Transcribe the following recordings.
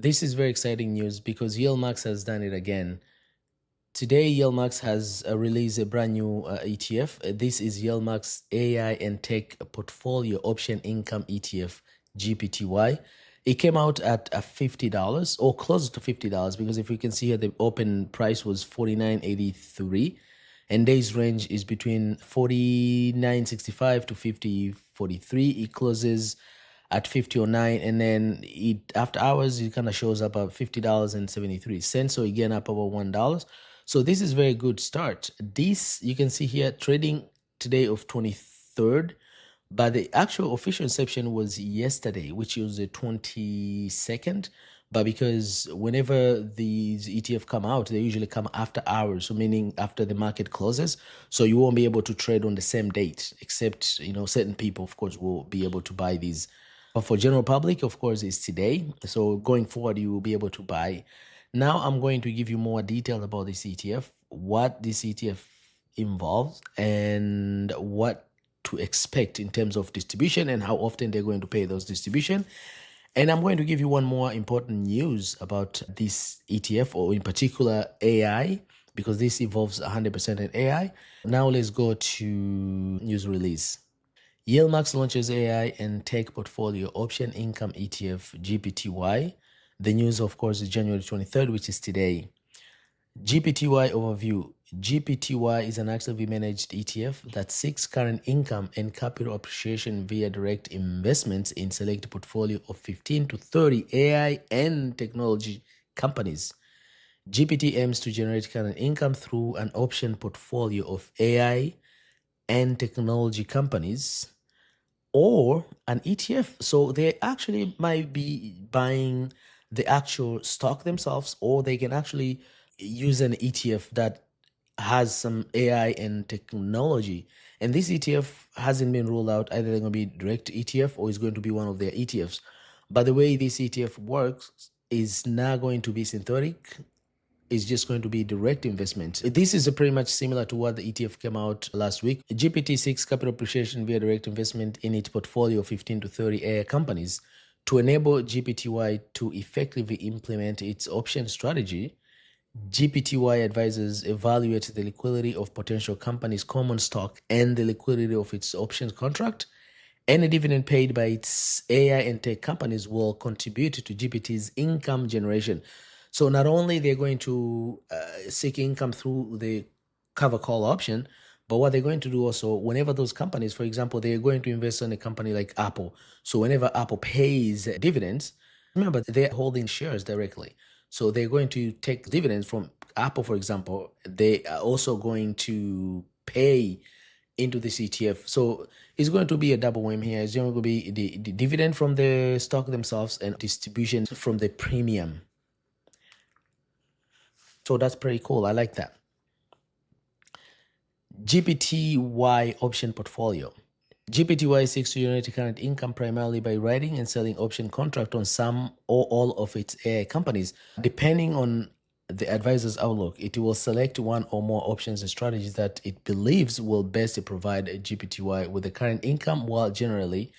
This is very exciting news because YieldMax has done it again. Today, YieldMax has released a brand new ETF. This is YieldMax AI and Tech Portfolio Option Income ETF, GPTY. It came out at $50 or close to $50 because if you can see here, the open price was $49.83 and days range is between $49.65 to $50.43. It closes at 50.09, and then after hours it kind of shows up at $50.73. So again, up over $1. So this is very good start. This you can see here trading today of 23rd, but the actual official inception was yesterday, which was the 22nd. But because whenever these ETF come out, they usually come after hours, so meaning after the market closes. So you won't be able to trade on the same date, except certain people, of course, will be able to buy these. But for general public, of course, it's today. So going forward, you will be able to buy. Now I'm going to give you more detail about this ETF, what this ETF involves, and what to expect in terms of distribution and how often they're going to pay those distribution. And I'm going to give you one more important news about this ETF, or in particular AI, because this involves 100% in AI. Now let's go to news release. YieldMax launches AI and Tech Portfolio Option Income ETF, GPTY. The news, of course, is January 23rd, which is today. GPTY overview. GPTY is an actively managed ETF that seeks current income and capital appreciation via direct investments in select portfolio of 15 to 30 AI and technology companies. GPT aims to generate current income through an option portfolio of AI and technology companies or an ETF. So they actually might be buying the actual stock themselves, or they can actually use an ETF that has some AI and technology. And this ETF hasn't been rolled out. Either they're going to be direct ETF or it's going to be one of their ETFs. But the way this ETF works is not going to be synthetic. It's just going to be direct investment. This is pretty much similar to what the ETF came out last week. GPT seeks capital appreciation via direct investment in its portfolio of 15 to 30 AI companies. To enable GPTY to effectively implement its option strategy, GPTY advisors evaluate the liquidity of potential companies' common stock and the liquidity of its options contract. Any dividend paid by its AI and tech companies will contribute to GPT's income generation. So not only they're going to seek income through the cover call option, but what they're going to do also, whenever those companies, for example, they're going to invest in a company like Apple. So whenever Apple pays dividends, remember they're holding shares directly. So they're going to take dividends from Apple, for example. They are also going to pay into this ETF. So it's going to be a double whammy here. It's going to be the dividend from the stock themselves and distribution from the premium. So that's pretty cool. I like that. GPTY option portfolio. GPTY seeks to generate current income primarily by writing and selling option contract on some or all of its AI companies. Depending on the advisor's outlook, it will select one or more options and strategies that it believes will best provide GPTY with the current income, while generally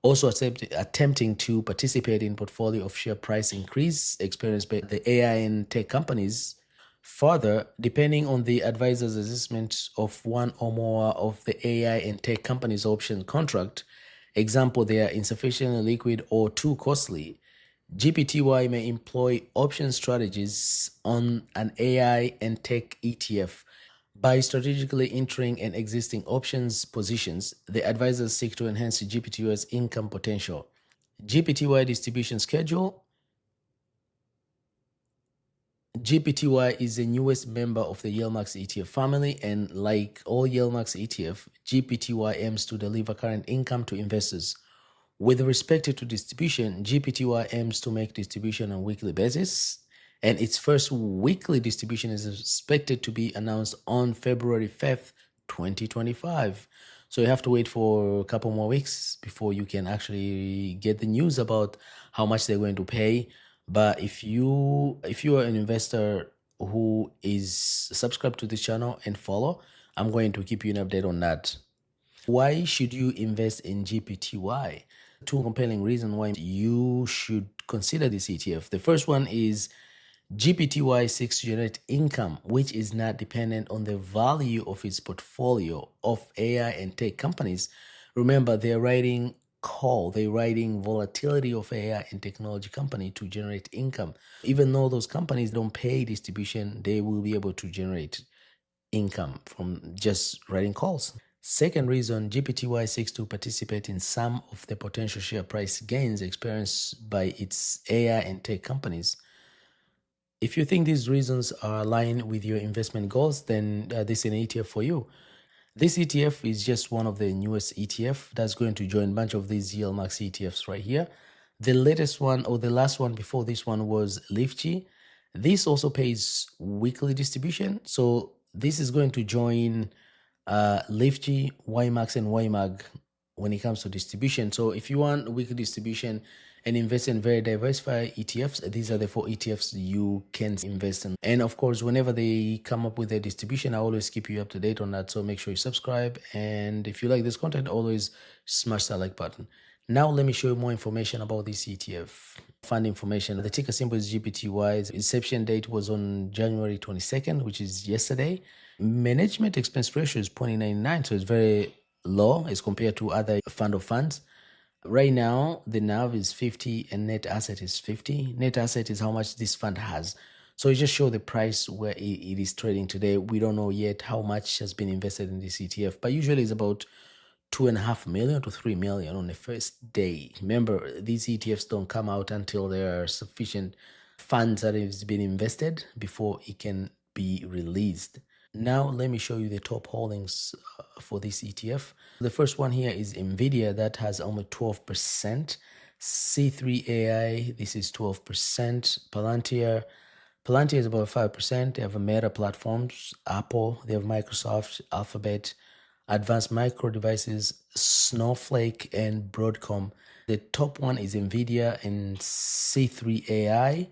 also attempting to participate in portfolio of share price increase experienced by the AI and tech companies. Further, depending on the advisor's assessment of one or more of the AI and tech companies' option contract, example, they are insufficiently liquid or too costly, GPTY may employ option strategies on an AI and tech ETF. By strategically entering an existing options positions, the advisors seek to enhance GPTY's income potential. GPTY distribution schedule. GPTY is the newest member of the YieldMax ETF family, and like all YieldMax ETF, GPTY aims to deliver current income to investors. With respect to distribution, GPTY aims to make distribution on a weekly basis, and its first weekly distribution is expected to be announced on February 5th, 2025. So you have to wait for a couple more weeks before you can actually get the news about how much they're going to pay. But if you are an investor who is subscribed to this channel and follow, I'm going to keep you an update on that. Why should you invest in GPTY? Two compelling reasons why you should consider this ETF. The first one is GPTY 6 generate income, which is not dependent on the value of its portfolio of AI and tech companies. Remember, they're writing volatility of AI and technology company to generate income. Even though those companies don't pay distribution, they will be able to generate income from just writing calls. Second reason, GPTY seeks to participate in some of the potential share price gains experienced by its AI and tech companies. If you think these reasons are aligned with your investment goals, then this is an ETF for you. This ETF is just one of the newest ETF that's going to join a bunch of these YieldMax ETFs right here. The latest one, or the last one before this one, was LFGY. This also pays weekly distribution. So this is going to join LFGY, YMAX, and YMAG when it comes to distribution. So if you want weekly distribution and invest in very diversified ETFs, these are the 4 ETFs you can invest in. And of course, whenever they come up with their distribution, I always keep you up to date on that. So make sure you subscribe. And if you like this content, always smash that like button. Now let me show you more information about this ETF. Fund information. The ticker symbol is GPTY. The inception date was on January 22nd, which is yesterday. Management expense ratio is 0.99, so it's very low as compared to other fund of funds. Right now, the NAV is 50 and net asset is 50. Net asset is how much this fund has. So it just shows the price where it is trading today. We don't know yet how much has been invested in this ETF, but usually it's about 2.5 million to 3 million on the first day. Remember, these ETFs don't come out until there are sufficient funds that has been invested before it can be released. Now, let me show you the top holdings for this ETF. The first one here is NVIDIA, that has almost 12%. C3AI, this is 12%. Palantir is about 5%. They have a Meta Platforms, Apple, they have Microsoft, Alphabet, Advanced Micro Devices, Snowflake, and Broadcom. The top one is NVIDIA and C3AI.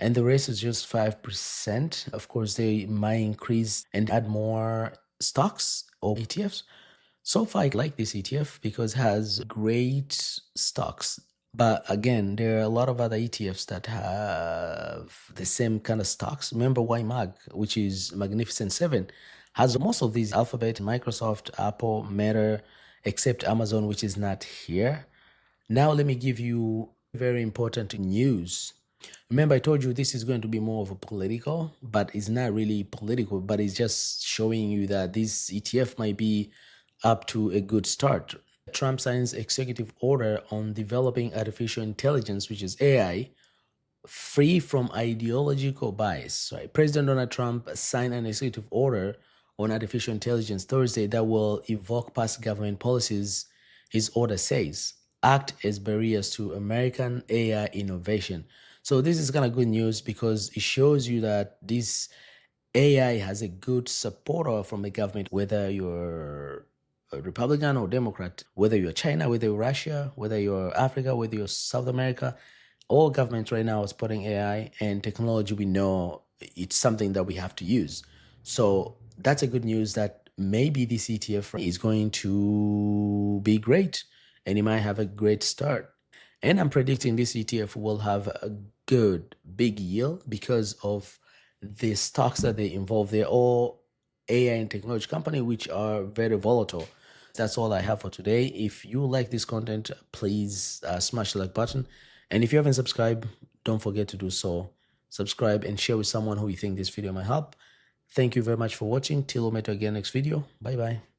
And the rest is just 5%. Of course, they might increase and add more stocks or ETFs. So far, I like this ETF because it has great stocks. But again, there are a lot of other ETFs that have the same kind of stocks. Remember YMAG, which is Magnificent Seven, has most of these: Alphabet, Microsoft, Apple, Meta, except Amazon, which is not here. Now, let me give you very important news. Remember, I told you this is going to be more of a political, but it's not really political, but it's just showing you that this ETF might be up to a good start. Trump signs executive order on developing artificial intelligence, which is AI, free from ideological bias. Right? President Donald Trump signed an executive order on artificial intelligence Thursday that will evoke past government policies. His order says act as barriers to American AI innovation. So this is kind of good news because it shows you that this AI has a good supporter from the government, whether you're a Republican or Democrat, whether you're China, whether you're Russia, whether you're Africa, whether you're South America. All governments right now are supporting AI and technology. We know it's something that we have to use. So that's a good news that maybe this ETF is going to be great and it might have a great start. And I'm predicting this ETF will have a good big yield because of the stocks that they involve. They're all AI and technology company, which are very volatile. That's all I have for today. If you like this content, please smash the like button. And if you haven't subscribed, don't forget to do so. Subscribe and share with someone who you think this video might help. Thank you very much for watching. Till we meet again next video. Bye-bye.